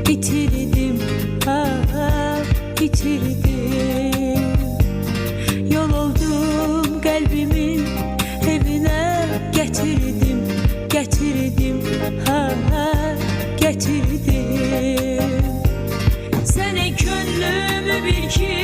İtirdim, itirdim. Yol oldum kalbimin evine, getirdim, getirdim, getirdim. Sene gönlümü bil ki